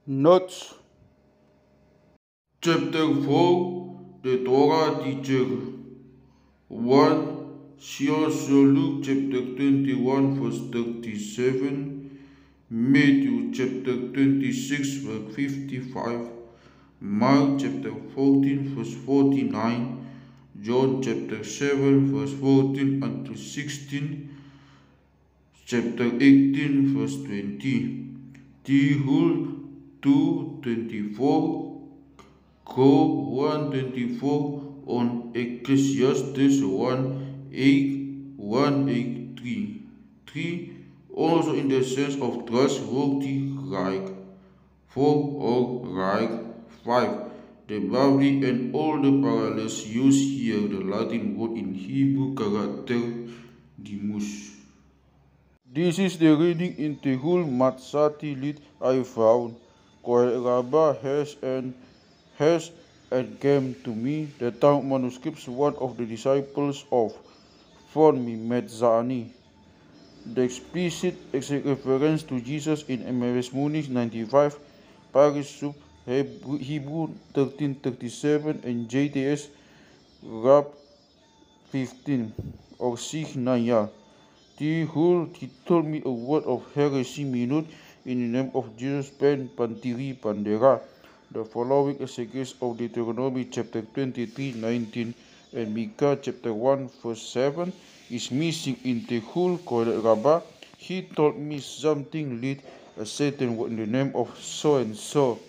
Notes. Chapter 4 The Torah Teacher 1. See also Luke chapter 21 verse 37, Matthew chapter 26 verse 55, Mark chapter 14 verse 49, John chapter 7 verse 14 unto 16, chapter 18 verse 20. Tehul 2:24, Go 124 on Ecclesiastes 1:8, 3. Also in the sense of trustworthy, like 4 or like 5. The Bavli and all the parallels used here the Latin word in Hebrew character demus. This is the reading in Tehul Matsati Lit I found. Kohen Rabbah has and came to me the Talmud manuscripts one of the disciples of Formi Metzani. The explicit reference to Jesus in Emmaus Munich 95, Paris Sub Hebrew 1337 and JTS Rab 15 or Sikh Naya. He told me a word of heresy minute in the name of Jesus Ben Pantiri Pandera. The following is a case of Deuteronomy chapter 23:19 and Micah chapter 1 verse 7 is missing in Tehul Kohelet Rabbah. He told me something lead a certain word in the name of so and so.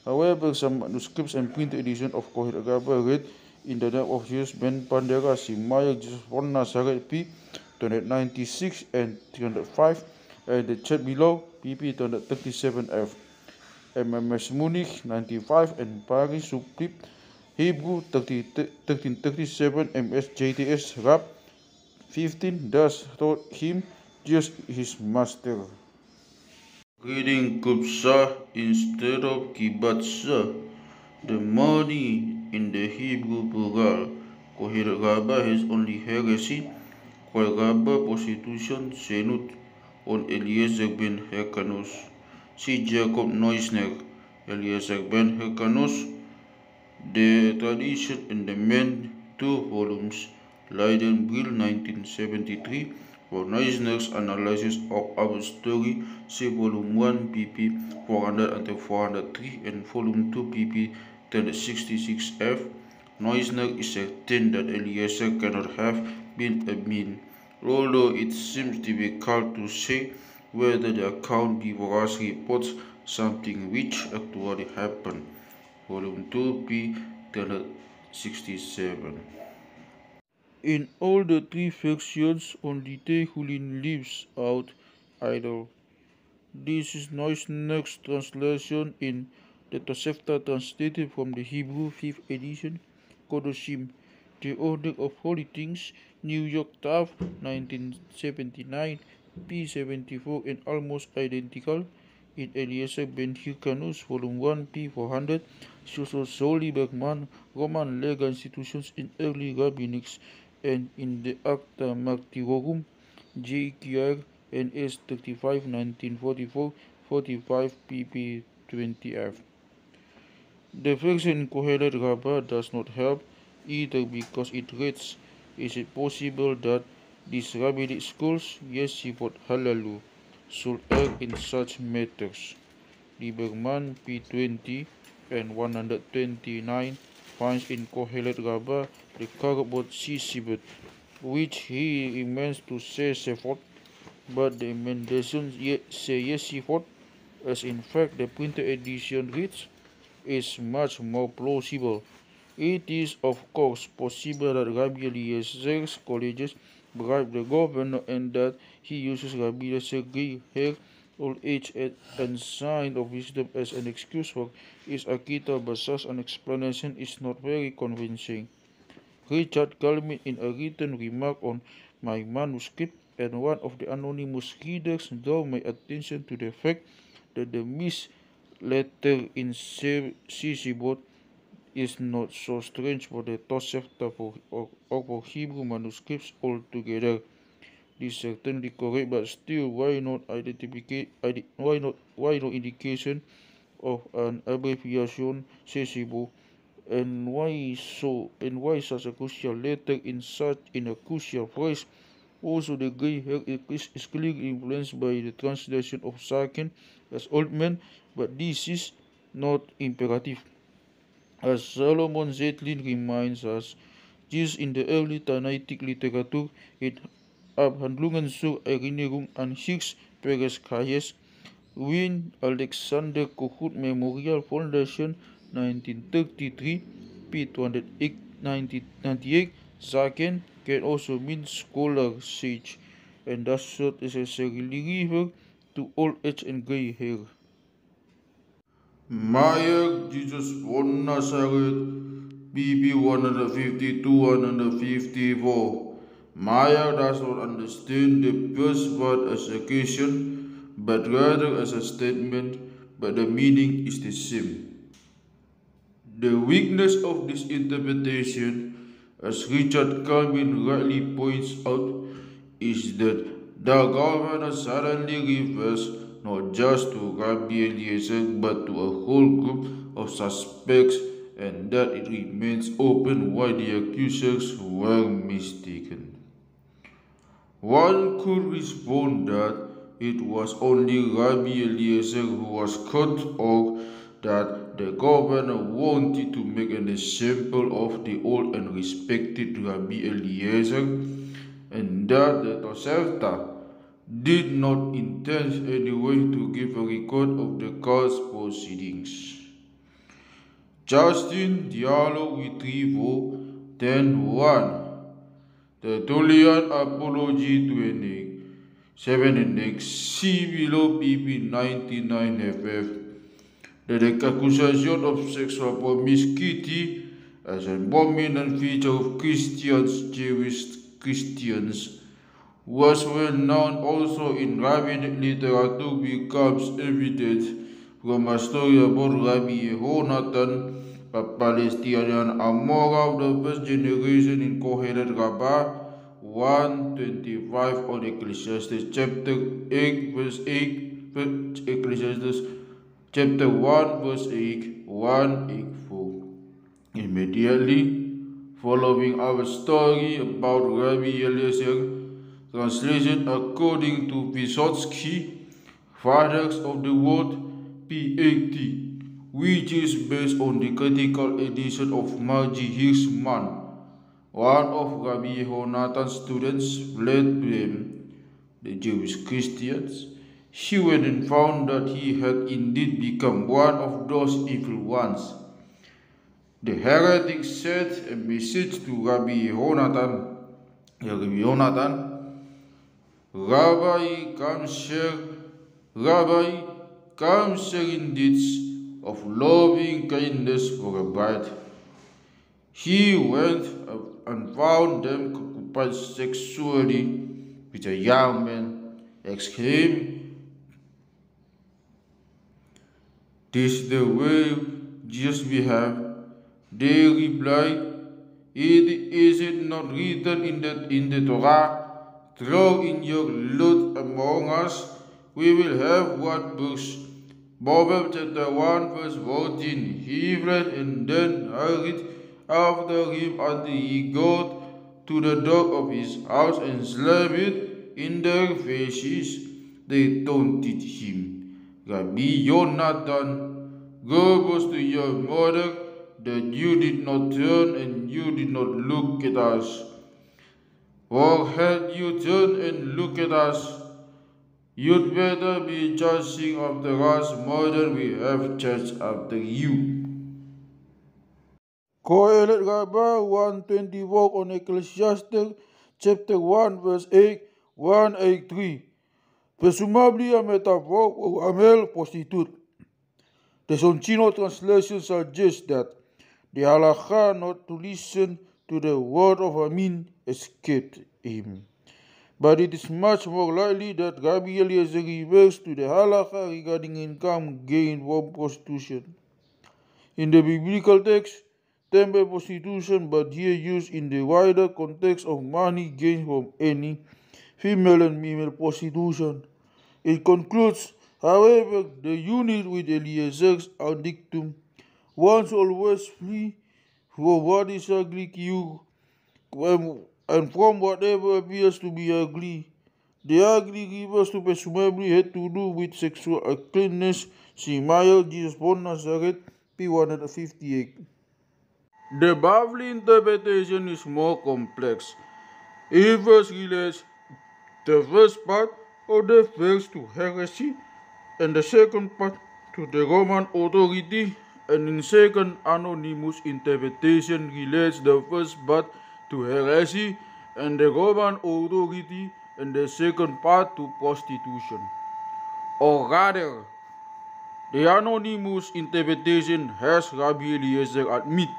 However, some manuscripts and printed edition of Kohelet Rabbah read in the name of Jesus Ben Pandera Simaya Jesus von Nazareth P. 296 and 305 and the chat below PP 237F. MMS Munich 95 and Paris Sublip Hebrew 1337 MSJTS Rab 15 thus taught him just his master. Reading Kubsa instead of Kibatsa. The money in the Hebrew plural. Kohelet Rabbah has only heresy. Kohelet Rabbah prostitution senut on Eliezer ben Hyrcanus. See Jacob Neusner, Eliezer ben Hyrcanus, The Tradition in the Men, 2 volumes, Leiden, Brill 1973, for Neusner's analysis of our story, see volume 1 pp 400 and 403 and volume 2 pp 1066f. Neusner is certain that Eliezer cannot have been a mean, although it seems difficult to say whether the account Deborah's reports something which actually happened. Volume 2 p 1067. In all the three versions, only Tehulin leaves out idol. This is Neusner's translation in the Tosefta translated from the Hebrew 5th edition, Kodoshim, The Order of Holy Things, New York Tav, 1979, p. 74 and almost identical. In Eliezer ben Hyrcanus, Volume 1, p. 400, Soli Bergman, Roman Legal Institutions in Early Rabbinics, and in the Acta Martyrorum, J. Kier, NS 35 1944 45 pp 20f. The version in Kohelet Rabbah does not help either because it reads, is it possible that these rabbinic schools, Yeshivot Halalu, should err in such matters? Lieberman p. 20 and 129 finds in Kohelet Rabbah the correct word Sisibet, which he remains to say Sephot, but the emendations say Yeshivot, as in fact the printed edition reads, is much more plausible. It is of course possible that Rabbi Eliezer's colleges bribe the governor and that he uses Rabbi Eliezer gray hair, old age and sign of wisdom as an excuse for his Akita, but such an explanation is not very convincing. Richard Galmin, in a written remark on my manuscript, and one of the anonymous readers drew my attention to the fact that the missed letter in Sisibot is not so strange for the Tosefta or for Hebrew manuscripts altogether. This is certainly correct, but still, why no indication of an abbreviation CESIBO, and why so, and why such a crucial letter in a crucial phrase. Also, the gray hair is clearly influenced by the translation of Saken as old man, but this is not imperative. As Solomon Zetlin reminds us, dies in der early Tanaitic Literatur in Abhandlungen zur Erinnerung an Hilfsberges Kayes, Wien Alexander Kohut Memorial Foundation 1933, p. 298, Zaken can also mean scholar sage, and does not necessarily refer to old age and gray hair. Meyer Jesus von Nazareth, BB 152-154. Meyer does not understand the first part as a question, but rather as a statement, but the meaning is the same. The weakness of this interpretation, as Richard Calvin rightly points out, is that the governor suddenly refers not just to Rabbi Eliezer but to a whole group of suspects, and that it remains open why the accusers were mistaken. One could respond that it was only Rabbi Eliezer who was caught, or that the governor wanted to make an example of the old and respected Rabbi Eliezer, and that the Tosefta did not intend anyway to give a record of the court's proceedings. Justin Diallo Retrievo 10:1. The Tullian Apology to Enigma 7 Index C below pp 99 ff. The accusation of sexual promiscuity as a dominant feature of Jewish Christians, was well known also in rabbinic literature, becomes evident from a story about Rabbi Yehonatan, a Palestinian Amora of the first generation in Kohelet Rabbah 125 on Ecclesiastes chapter 8 verse 8, Ecclesiastes chapter 1 verse 8, 184. Immediately following our story about Rabbi Eliezer, translation according to Vysotsky, Fathers of the World, PAT, which is based on the critical edition of Margie Hirschman, one of Rabbi Yehonathan's students, fled them, the Jewish Christians. She went and found that he had indeed become one of those evil ones. The heretic sent a message to Rabbi Yehonatan, Rabbi, come share in deeds of loving kindness for a bride. He went and found them occupied sexually with a young man, exclaimed, "This is the way Jesus behaved." They replied, Is it not written in the Torah, throw in your lot among us, we will have what books? Proverbs chapter 1 verse 14. He fled and then hurried after him until he got to the door of his house and slammed it in their faces. They taunted him, Rabbi Yonatan, go was to your mother, that you did not turn and you did not look at us. Or had you turned and looked at us, you'd better be judging after us more than we have judged after you. Kohelet Rabbah 124 on Ecclesiastes chapter 1 verse 8, 183. Presumably a metaphor for a male prostitute. The Soncino translation suggests that the halakha not to listen to the word of Amin escaped him. But it is much more likely that Rabbi Eliezer refers to the halakha regarding income gained from prostitution. In the biblical text, temple prostitution, but here used in the wider context of money gained from any female and female prostitution. It concludes, However, the unit with Eliezer's dictum once always flee from what is ugly and from whatever appears to be ugly. The ugly refers to presumably had to do with sexual uncleanness. See Meyer, Jesus von Nazareth, p. 158. The Bavli interpretation is more complex. It first relates the first part of the verse to heresy and the second part to the Roman authority, and in second anonymous interpretation relates the first part to heresy and the Roman authority and the second part to prostitution. Or rather, the anonymous interpretation has Rabbi Eliezer admit.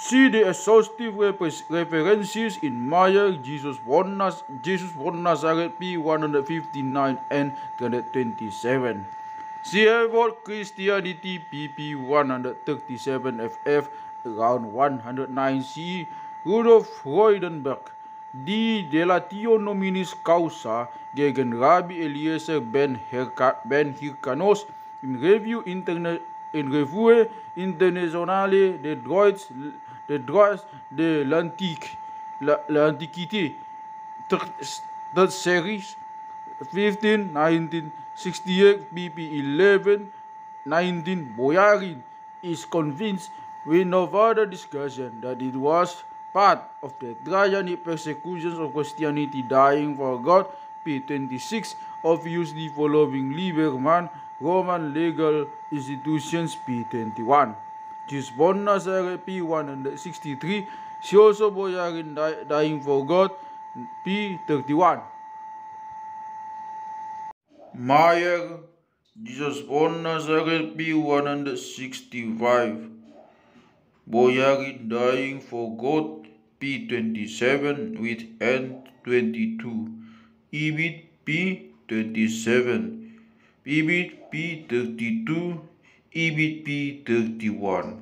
See the exhaustive references in Meyer, Jesus von Nazareth, p. 159 and 227. See Evolved Christianity, pp. 137 ff, around 109 CE. Rudolf Freudenberg, Die Delatio Nominis Causa gegen Rabbi Eliezer ben Hyrcanus in Revue Internationale des Droits de l'Antiquité, third series, 15, 1968, pp. 11, 19. Boyarin is convinced with no further discussion that it was part of the Trajanic persecutions of Christianity dying for God, p. 26, obviously following Lieberman, Roman Legal Institutions, p. 21. Jesus von Nazareth, p. 163, she also Boyarin dying for God, p. 31. Meyer, Jesus von Nazareth, p. 165. Boyarin dying for God, p. 27 with N22. Ibid, p. 27. Ibid, p. 32. Ibid, p. 31.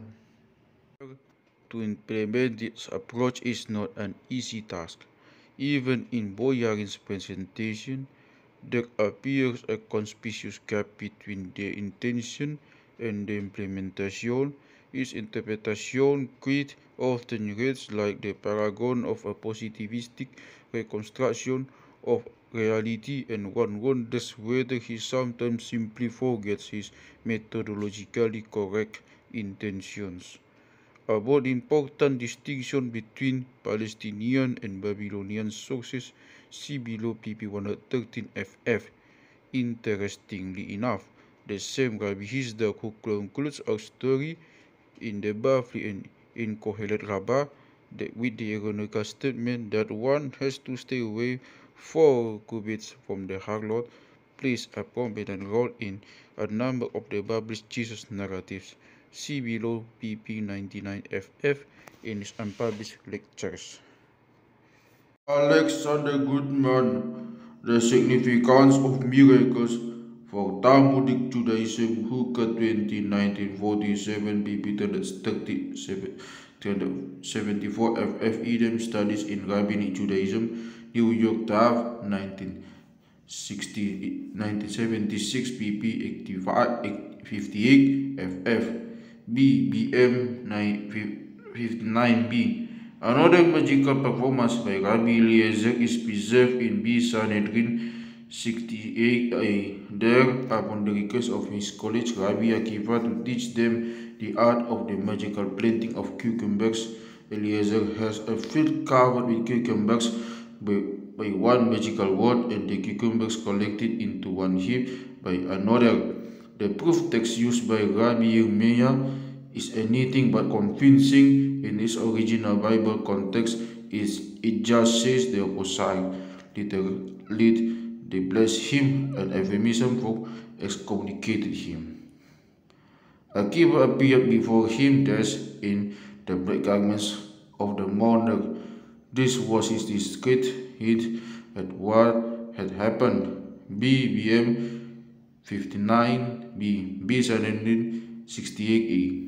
To implement this approach is not an easy task. Even in Boyarin's presentation, there appears a conspicuous gap between the intention and the implementation. His interpretation quite often reads like the paragon of a positivistic reconstruction of reality, and one wonders whether he sometimes simply forgets his methodologically correct intentions. About important distinction between Palestinian and Babylonian sources, see below pp. 113 ff. Interestingly enough, the same Rabbi Hizda who concludes our story in the Bavli and in Kohelet Rabbah with the ironical statement that one has to stay away 4 cubits from the harlot, plays a prominent role in a number of the published Jesus narratives. See below pp. 99 ff. in his unpublished lectures. Alexander Goodman, The Significance of Miracles for Talmudic Judaism, Hooker 20, 1947, pp. 374 ff. Edom Studies in Rabbinic Judaism, New York, Tav, 1976, pp. 58 ff. BBM 59b. Another magical performance by Rabbi Eliezer is preserved in B. Sanhedrin 68a. There, upon the request of his college, Rabbi Akiva, to teach them the art of the magical planting of cucumbers, Eliezer has a field covered with cucumbers by one magical word, and the cucumbers collected into one heap by another. The proof text used by Rabbi Yirmiyah is anything but convincing. In its original Bible context, it just says the opposite. Literally, they blessed him, and euphemism for excommunicated him. Akiva appeared before him dressed in the black garments of the mourner. This was his discreet hint at what had happened. BBM 59b. B. Sanhedrin 68a.